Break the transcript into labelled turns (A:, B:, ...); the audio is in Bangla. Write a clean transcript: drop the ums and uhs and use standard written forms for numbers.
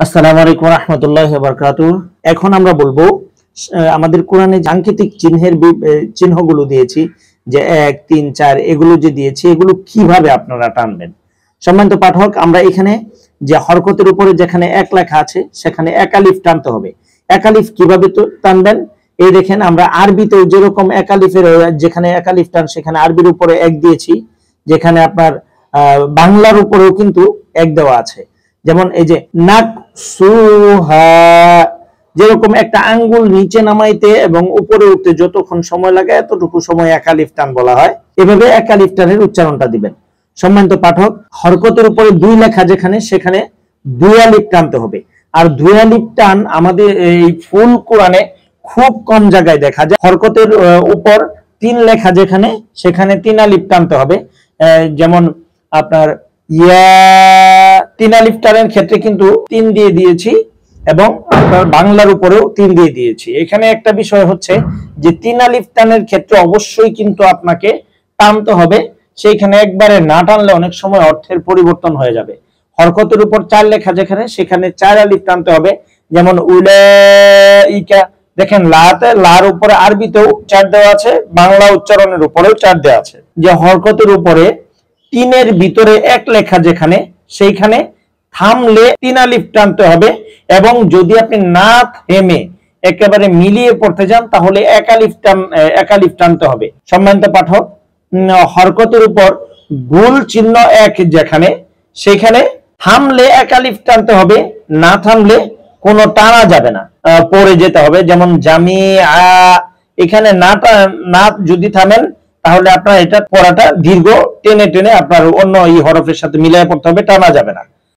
A: আসসালামু আলাইকুম রাহমাতুল্লাহি ওয়া বারাকাতুহু। এখন আমরা বলবো আমাদের কোরআনে সাংকেতিক চিহ্নগুলো দিয়েছি যে 1 3 4 এগুলো যে দিয়েছি এগুলো কিভাবে আপনারা টানবেন। সম্মানিত পাঠক, আমরা এখানে যে হরকতের উপরে যেখানে এক লেখা আছে সেখানে এক আলিফ টানতে হবে। এক আলিফ কিভাবে টানবেন এই দেখেন, আমরা আরবিতেও যেরকম এক আলিফের যেখানে এক আলিফ টান সেখানে আরবির উপরে এক দিয়েছি, যেখানে আপনার বাংলার উপরেও কিন্তু এক দেওয়া আছে। যেমন এই যে নাকসুহা, যেরকম একটা আঙ্গুল নিচে নামাইতে এবং উপরে উঠতে যতক্ষণ সময় লাগে এতটুকু সময় এক আলিফ টান বলা হয়। এভাবে এক আলিফ টানের উচ্চারণটা দিবেন। সম্মানিত পাঠক, হরকতের উপরে দুই লেখা যেখানে সেখানে দুই আলিফ টানতে হবে। আর দুই আলিফ টান আমাদের এই ফুল কোরআনে খুব কম জায়গায় দেখা যায়। হরকতের উপর তিন লেখা যেখানে সেখানে তিন আলিফ টানতে হবে। যেমন আপনার ইয়া, তিন আলিফ টানের ক্ষেত্রে কিন্তু তিন দিয়ে দিয়েছি এবং আপনার বাংলার উপরেও তিন দিয়ে দিয়েছি। এখানে একটা বিষয় হচ্ছে যে তিন আলিফ টানের ক্ষেত্রে অবশ্যই কিন্তু আপনাকে টানতে হবে। সেইখানে একবারে না টানলে অনেক সময় অর্থের পরিবর্তন হয়ে যাবে। হরকতের উপর চার লেখা যেখানে সেখানে চার আলিফ টানতে হবে। যেমন উলাইকা, দেখেন লার উপরে আরবিতেও চার দেওয়া আছে, বাংলা উচ্চারণের উপরেও চার দেওয়া আছে। যে হরকতের উপরে তিনের ভিতরে এক লেখা যেখানে সেইখানে থামলে তিন আলিফ টানতে হবে, এবং যদি আপনি না থেমে একেবারে মিলিয়ে পড়তে যান তাহলে এক আলিফ টানতে হবে। সম্মানিত পাঠক, হরকতের উপর গুল চিহ্ন এক যেখানে সেখানে থামলে এক আলিফ টানতে হবে, না থামলে কোনো টানা যাবে না, পড়ে যেতে হবে। যেমন জামিআ, এখানে না যদি থামেন তাহলে আপনার এটা পড়াটা দীর্ঘ টেনে টেনে আপনার অন্য এই হরফের সাথে মিলিয়ে পড়তে হবে, টানা যাবে না।